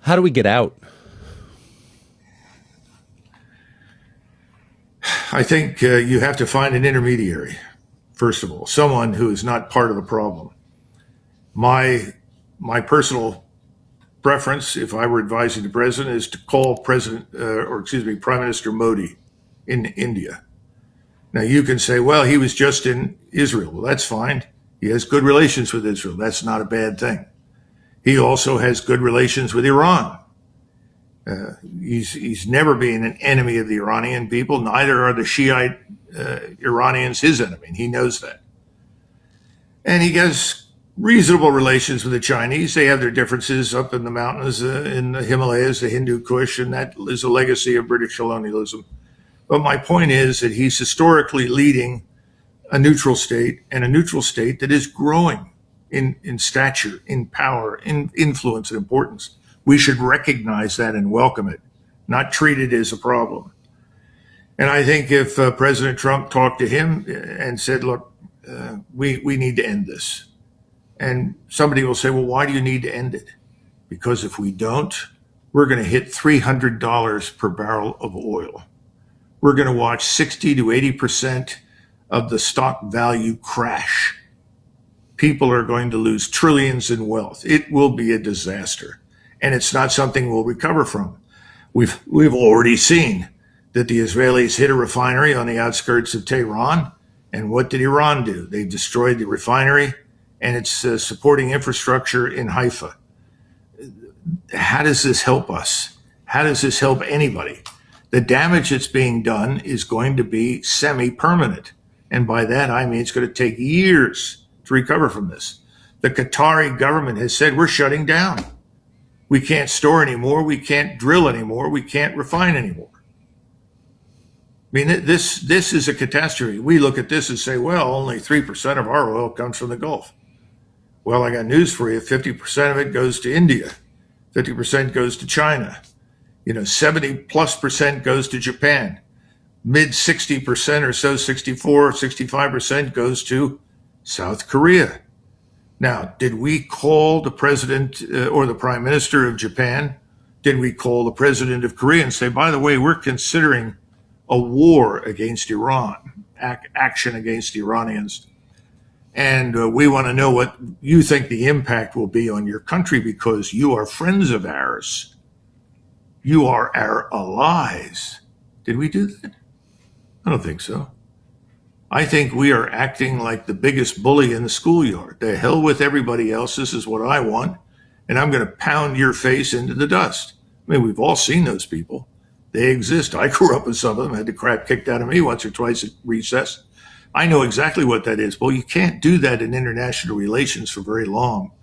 How do we get out? I think you have to find an intermediary, first of all, someone who is not part of the problem. My personal preference, if I were advising the president, is to call Prime Minister Modi in India. Now you can say, well, he was just in Israel. Well, that's fine. He has good relations with Israel. That's not a bad thing. He also has good relations with Iran. He's never been an enemy of the Iranian people. Neither are the Shiite Iranians his enemy. He knows that. And he has reasonable relations with the Chinese. They have their differences up in the mountains, in the Himalayas, the Hindu Kush, and that is a legacy of British colonialism. But my point is that he's historically leading a neutral state, and a neutral state that is growing in stature, in power, in influence and importance. We should recognize that and welcome it, not treat it as a problem. And I think if President Trump talked to him and said, look, we need to end this. And somebody will say, well, why do you need to end it? Because if we don't, we're going to hit $300 per barrel of oil. We're going to watch 60 to 80% of the stock value crash. People are going to lose trillions in wealth. It will be a disaster. And it's not something we'll recover from. We've already seen that the Israelis hit a refinery on the outskirts of Tehran. And what did Iran do? They destroyed the refinery and its supporting infrastructure in Haifa. How does this help us? How does this help anybody? The damage that's being done is going to be semi-permanent. And by that, I mean it's going to take years to recover from this. The Qatari government has said we're shutting down. We can't store anymore. We can't drill anymore. We can't refine anymore. I mean, this is a catastrophe. We look at this and say, well, only 3% of our oil comes from the Gulf. Well, I got news for you. 50% of it goes to India. 50% goes to China. 70+% goes to Japan. Mid 60% or so, 64, 65% goes to South Korea. Now, did we call the president or the prime minister of Japan? Did we call the president of Korea and say, by the way, we're considering a war against Iran, action against the Iranians? And we want to know what you think the impact will be on your country because you are friends of ours. You are our allies. Did we do that? I don't think so. I think we are acting like the biggest bully in the schoolyard. The hell with everybody else. This is what I want. And I'm going to pound your face into the dust. I mean, we've all seen those people. They exist. I grew up with some of them, had the crap kicked out of me once or twice at recess. I know exactly what that is. Well, you can't do that in international relations for very long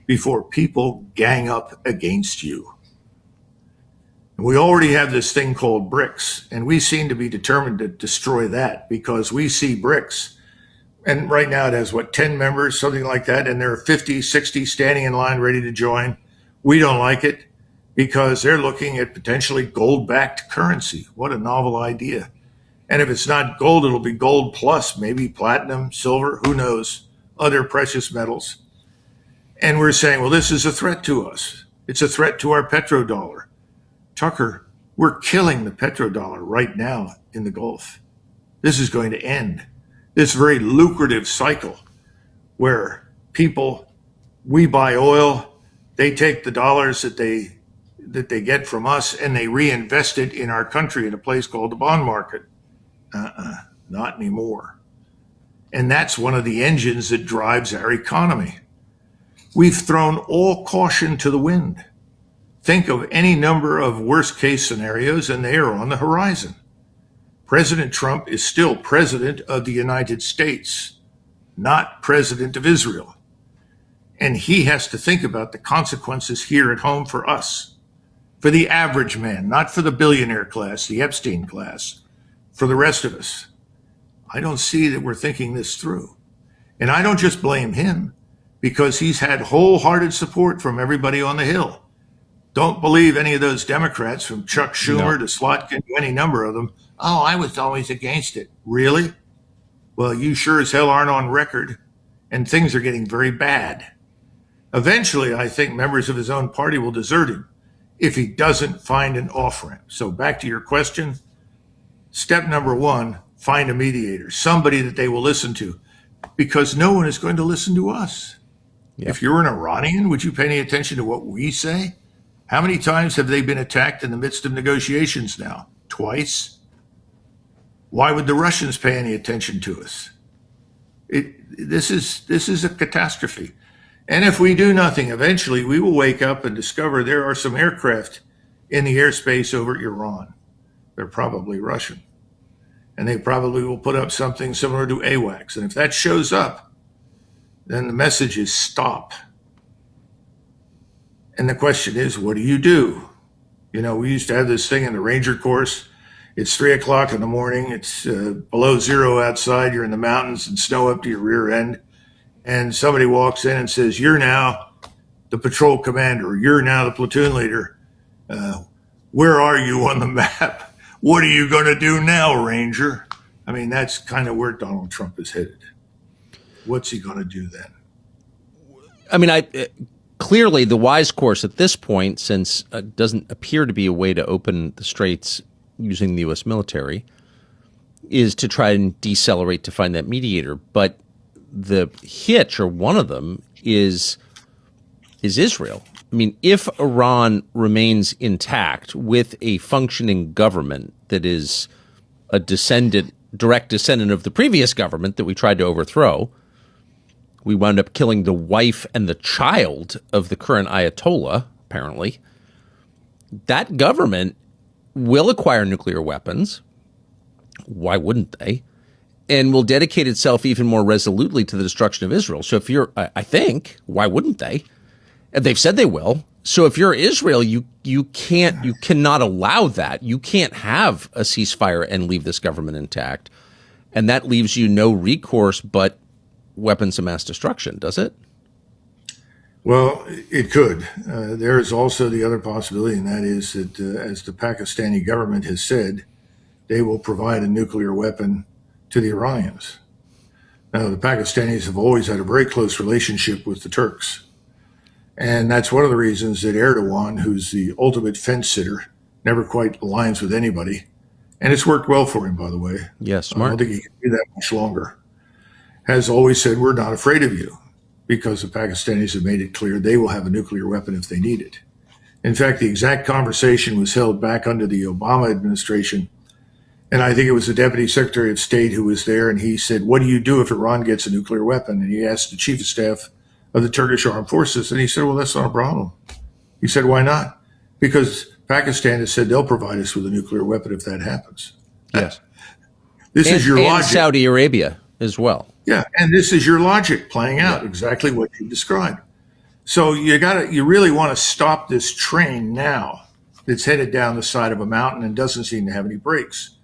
before people gang up against you. We already have this thing called BRICS, and we seem to be determined to destroy that because we see BRICS. And right now it has, 10 members, something like that, and there are 50, 60 standing in line ready to join. We don't like it because they're looking at potentially gold-backed currency. What a novel idea. And if it's not gold, it'll be gold plus, maybe platinum, silver, who knows, other precious metals. And we're saying, well, this is a threat to us. It's a threat to our petrodollar. Tucker, we're killing the petrodollar right now in the Gulf. This is going to end this very lucrative cycle where we buy oil, they take the dollars that they get from us and they reinvest it in our country in a place called the bond market. Not anymore. And that's one of the engines that drives our economy. We've thrown all caution to the wind. Think of any number of worst case scenarios and they are on the horizon. President Trump is still president of the United States, not president of Israel. And he has to think about the consequences here at home for us, for the average man, not for the billionaire class, the Epstein class, for the rest of us. I don't see that we're thinking this through. And I don't just blame him because he's had wholehearted support from everybody on the Hill. Don't believe any of those Democrats from Chuck Schumer to Slotkin, any number of them. Oh, I was always against it. Really? Well, you sure as hell aren't on record, and things are getting very bad. Eventually, I think members of his own party will desert him. if he doesn't find an off-ramp. So back to your question, step number one, find a mediator, somebody that they will listen to, because no one is going to listen to us. Yep. If you're an Iranian, would you pay any attention to what we say? How many times have they been attacked in the midst of negotiations now? Twice? Why would the Russians pay any attention to us? This is a catastrophe. And if we do nothing, eventually we will wake up and discover there are some aircraft in the airspace over Iran. They're probably Russian. And they probably will put up something similar to AWACS. And if that shows up, then the message is stop. And the question is, what do you do? You know, we used to have this thing in the Ranger course. It's 3 o'clock in the morning. It's below zero outside. You're in the mountains and snow up to your rear end. And somebody walks in and says, you're now the patrol commander. You're now the platoon leader. Where are you on the map? What are you going to do now, Ranger? I mean, that's kind of where Donald Trump is headed. What's he going to do then? I mean, clearly the wise course at this point, since it doesn't appear to be a way to open the straits using the U.S. military, is to try and decelerate to find that mediator. But the hitch, or one of them, is Israel. I mean, if Iran remains intact with a functioning government that is a direct descendant of the previous government that we tried to overthrow, we wound up killing the wife and the child of the current Ayatollah, apparently. That government will acquire nuclear weapons. Why wouldn't they? And will dedicate itself even more resolutely to the destruction of Israel. So if you're, I think, why wouldn't they? And they've said they will. So if you're Israel, you cannot allow that. You can't have a ceasefire and leave this government intact. And that leaves you no recourse but weapons of mass destruction, does it? Well, it could. There is also the other possibility, and that is that, as the Pakistani government has said, they will provide a nuclear weapon to the Iranians. Now, the Pakistanis have always had a very close relationship with the Turks. And that's one of the reasons that Erdogan, who's the ultimate fence sitter, never quite aligns with anybody. And it's worked well for him, by the way. Yes, smart. I don't think he can do that much longer. Has always said, we're not afraid of you, because the Pakistanis have made it clear they will have a nuclear weapon if they need it. In fact, the exact conversation was held back under the Obama administration. And I think it was the Deputy Secretary of State who was there, and he said, what do you do if Iran gets a nuclear weapon? And he asked the Chief of Staff of the Turkish Armed Forces, and he said, well, that's not a problem. He said, why not? Because Pakistan has said they'll provide us with a nuclear weapon if that happens. Yes. This is your logic. Saudi Arabia as well. Yeah, and this is your logic playing out, exactly what you described. So you really want to stop this train now that's headed down the side of a mountain and doesn't seem to have any brakes.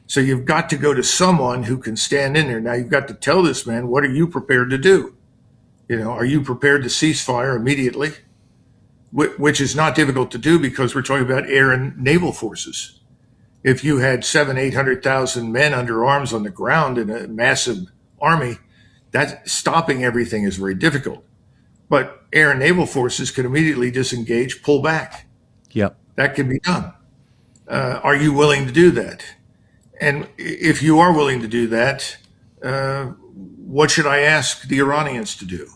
So you've got to go to someone who can stand in there. Now you've got to tell this man, what are you prepared to do? You know, are you prepared to cease fire immediately? Which is not difficult to do, because we're talking about air and naval forces. If you had 800,000 men under arms on the ground in a massive army, that stopping everything is very difficult. But air and naval forces can immediately disengage, pull back. Yep. That can be done. Are you willing to do that? And if you are willing to do that, what should I ask the Iranians to do?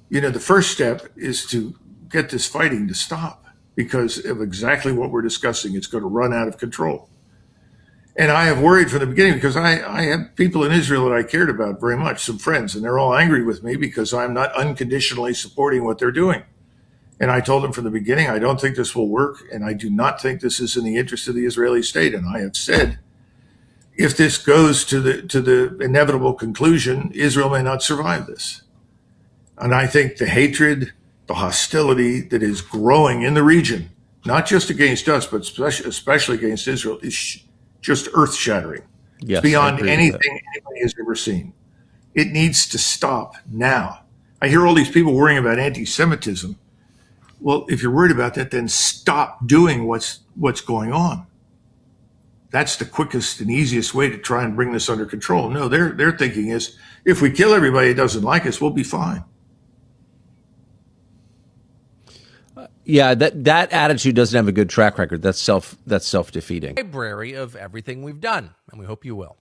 You know, the first step is to get this fighting to stop, because of exactly what we're discussing. It's going to run out of control. And I have worried from the beginning, because I have people in Israel that I cared about very much, some friends, and they're all angry with me because I'm not unconditionally supporting what they're doing. And I told them from the beginning, I don't think this will work, and I do not think this is in the interest of the Israeli state. And I have said, if this goes to the inevitable conclusion, Israel may not survive this. And I think the hatred, the hostility that is growing in the region, not just against us, but especially against Israel, is just earth-shattering. Yes, it's beyond anything anybody has ever seen. It needs to stop now. I hear all these people worrying about anti-Semitism. Well, if you're worried about that, then stop doing what's going on. That's the quickest and easiest way to try and bring this under control. No, their thinking is, if we kill everybody that doesn't like us, we'll be fine. Yeah, that attitude doesn't have a good track record. That's self-defeating. Library of everything we've done, and we hope you will.